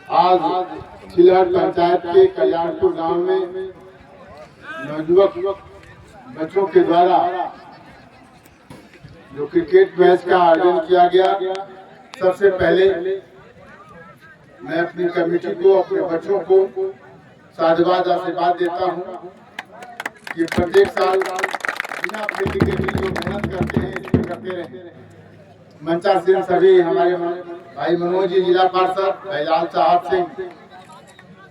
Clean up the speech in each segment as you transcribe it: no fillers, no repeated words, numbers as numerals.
आज चिल्हट पंचायत के कल्याणपुर गांव में नवयुवक बच्चों के द्वारा जो क्रिकेट मैच का आयोजन किया गया, सबसे पहले मैं अपनी कमेटी को, अपने बच्चों को साधुवाद आशीर्वाद देता हूं कि प्रत्येक साल बिना फील्ड के भी जो मेहनत करते हैं इसको करते रहे। मंचासीन सभी हमारे भाई मनोज जी, जिला पार्षद भाई लाल साहब सिंह,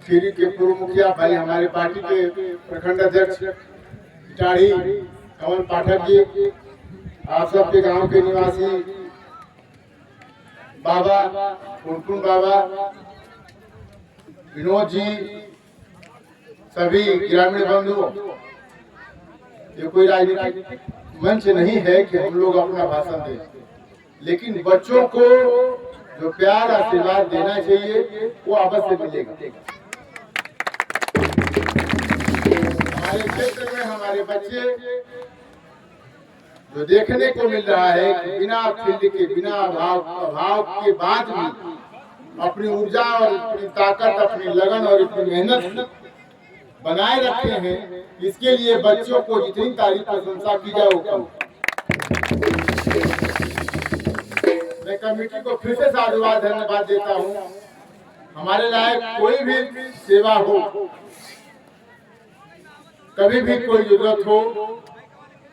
खीरी के पूर्व मुखिया भाई, हमारे पार्टी के प्रखंड अध्यक्ष टाढ़ी कमल पाठक जी, आप सबके गांव के निवासी बाबा कुनकुन बाबा, विनोद जी, सभी ग्रामीण बंधुओं, ये कोई राजनीतिक मंच नहीं है कि हम लोग अपना भाषण दें, लेकिन बच्चों को जो प्यार आशीर्वाद देना चाहिए वो अवश्य मिलेगा। हमारे क्षेत्र में हमारे बच्चे जो देखने को मिल रहा है कि बिना फील्ड के, बिना अभाव के बाद भी अपनी ऊर्जा और अपनी ताकत, अपनी लगन और अपनी मेहनत बनाए रखे हैं, इसके लिए बच्चों को जितनी तारीफ प्रशंसा की जाए वो कम। मैं कमेटी को फिर से साधुवाद धन्यवाद देता हूँ। हमारे लायक कोई भी सेवा हो, कभी भी कोई जरूरत हो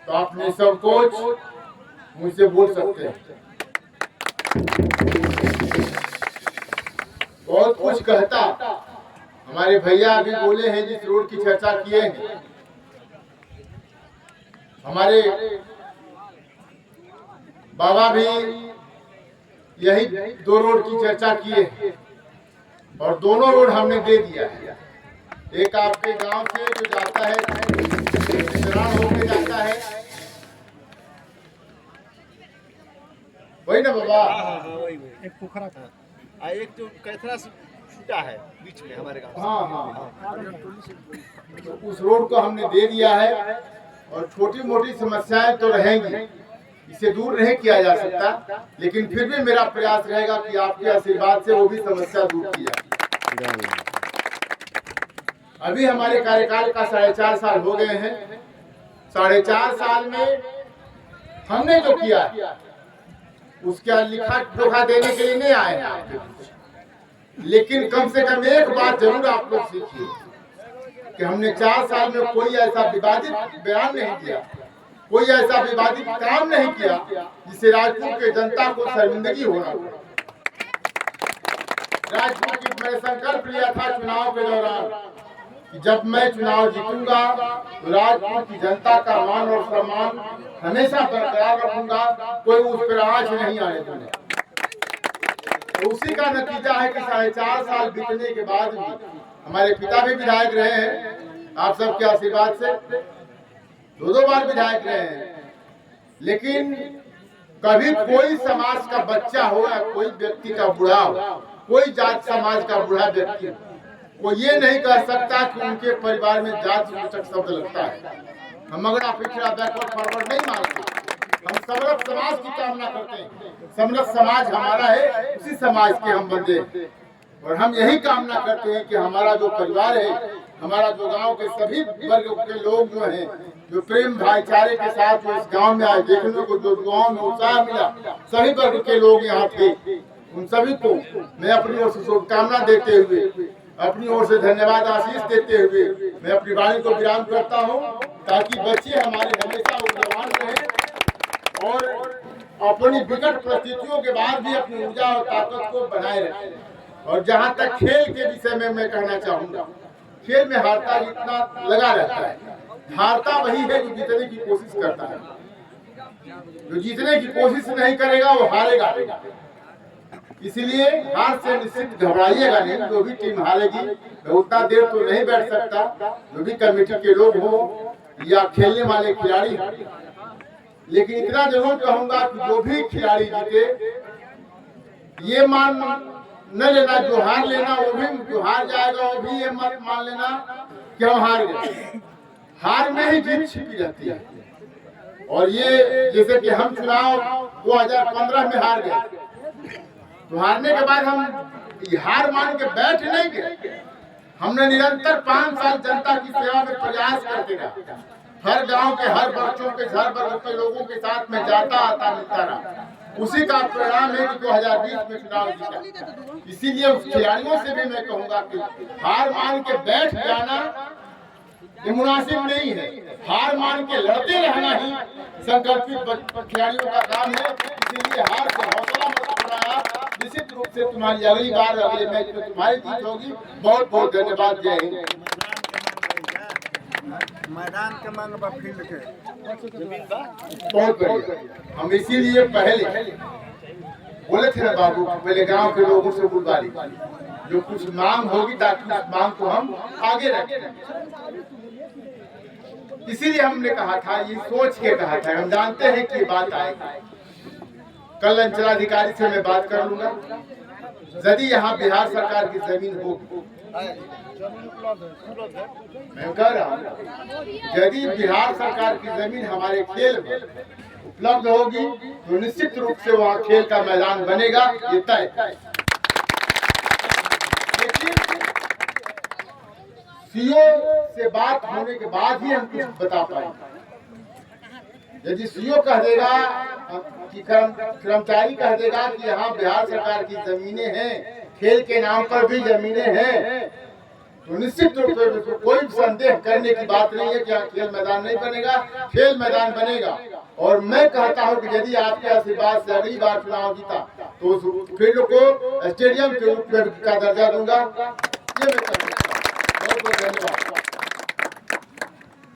तो आप निसंकोच मुझसे बोल सकते हैं। बहुत कुछ कहता हमारे भैया अभी बोले हैं, जिस रोड की चर्चा किए हैं, हमारे बाबा भी यही 2 रोड की चर्चा किए और दोनों रोड हमने दे दिया है। एक आपके गांव से जो जाता है, होके जाता है, वही ना बाबा? एक पोखरा था, एक जो कैथरा छूटा है बीच में हमारे गांव। हाँ। तो उस रोड को हमने दे दिया है और छोटी मोटी समस्याएं तो रहेंगी, इसे दूर नहीं किया जा सकता, लेकिन फिर भी मेरा प्रयास रहेगा कि आपके आशीर्वाद से वो भी समस्या दूर की जाए। अभी हमारे कार्यकाल का 4.5 साल हो गए हैं। 4.5 साल में हमने जो किया उसका लिखा जोखा देने के लिए नहीं आए हैं, लेकिन कम से कम एक बात जरूर आप लोग सीखिए कि हमने 4 साल में कोई ऐसा विवादित बयान नहीं किया, कोई ऐसा विवादित काम नहीं किया जिससे राजपुर के जनता को शर्मिंदगी होना पड़े। राजपुर की मैं संकल्प लिया था चुनाव के दौरान कि जब मैं चुनाव जीतूंगा तो राजपुर की जनता का मान और सम्मान हमेशा बरकरार रखूंगा, कोई उस पर आँच नहीं आने दूंगा। तो उसी का नतीजा है कि 4.5 साल बीतने के बाद भी हमारे पिता भी विधायक रहे हैं, आप सबके आशीर्वाद से 2 बार विधायक रहे हैं, लेकिन कभी कोई समाज का बच्चा हो या कोई व्यक्ति का बूढ़ा हो, कोई जात समाज का बूढ़ा व्यक्ति हो, वो ये नहीं कह सकता कि उनके परिवार में जात सूचक शब्द लगता है। हम अगर पिछड़ा बैकवर्ड फॉरवर्ड नहीं मानते, हम समरस समाज की कामना करते हैं। समरस समाज हमारा है, उसी समाज के हम बंदे हैं और हम यही कामना करते हैं कि हमारा जो परिवार है, हमारा जो गांव के सभी वर्ग के लोग जो हैं, जो प्रेम भाईचारे के साथ जो इस गांव में आए, देखने को जो गांव में उत्साह मिला, सभी वर्ग के लोग यहाँ थे, उन सभी को मैं अपनी ओर से शुभकामना देते हुए, अपनी ओर से धन्यवाद आशीष देते हुए मैं अपनी वाणी को विराम करता हूँ, ताकि बच्चे हमारे हमेशा ऊर्जावान रहें और अपनी विकट परिस्थितियों के बाद भी अपनी ऊर्जा और ताकत को बनाए रखें। और जहाँ तक खेल के विषय में मैं कहना चाहूँगा, खेल में हारता इतना लगा रहता है, हारता वही है जो जीतने की कोशिश करता है। जो जीतने की कोशिश नहीं करेगा वो हारेगा। इसलिए हार से निश्चित घबराइएगा नहीं। जो भी टीम हारेगी मैं उतना देर तो नहीं बैठ सकता, जो भी कमेटी के लोग हो या खेलने वाले खिलाड़ी, लेकिन इतना जरूर कहूंगा कि जो भी खिलाड़ी जीते, ये मान न लेना, जो हार लेना वो भी, जो हार जाएगा वो भी ये मत मान लेना कि हम हार गए। हार में ही जीत छिपी रहती है। और ये जैसे कि हम चुनाव 2015 में हार गए, तो हारने के बाद हम ये हार मान के बैठ नहीं गए। हमने निरंतर 5 साल जनता की सेवा में प्रयास करते रहा। हर गांव के हर बच्चों के हर वर्ग के लोगों के साथ में जाता आता मिलता रहा। उसी का परिणाम है कि 2020 में चुनाव जीता। इसीलिए उस खिलाड़ियों से भी मैं कहूंगा कि हार मान के बैठ जाना ये मुनासिब नहीं है। हार मान के लड़ते रहना ही संकल्पित खिलाड़ियों का काम है। इसीलिए हार से हौसला मत बढ़ाया। निश्चित रूप से तुम्हारी अगली बार अगले मैच में तुम्हारी जीत होगी। बहुत बहुत धन्यवाद। जय हिंद। मैदान के मांग बा फील्ड के जमीन बा बहुत बढ़िया। हम इसीलिए पहले बोले थे ना बाबू, पहले गांव के लोगों से बुलवा ली जो कुछ मांग होगी ताकि उस मांग को हम आगे रखें। इसीलिए हमने कहा था, ये सोच के कहा था। हम जानते हैं कि बात आएगी। कल अंचलाधिकारी से मैं बात कर लूंगा। यदि यहाँ बिहार सरकार की जमीन होगी, मैं कह रहा हूँ यदि बिहार सरकार की जमीन हमारे खेल में उपलब्ध होगी तो निश्चित रूप से वहाँ खेल का मैदान बनेगा, ये तय। लेकिन सीओ से बात होने के बाद ही हम कुछ बता पाएंगे। यदि सीओ कह देगा कि कर्मचारी कह देगा कि यहाँ बिहार सरकार की जमीनें हैं, खेल के नाम पर भी जमीनें हैं, तो निश्चित रूप से कोई संदेह करने की बात नहीं है कि यहाँ खेल मैदान नहीं बनेगा। खेल मैदान बनेगा। और मैं कहता हूँ कि यदि आपके आशीर्वाद से अगली बार चुनाव जीता तो उस फील्ड को स्टेडियम के रूप में का दर्जा दूंगा। ये मैं कहता हूँ। बहुत बहुत धन्यवाद।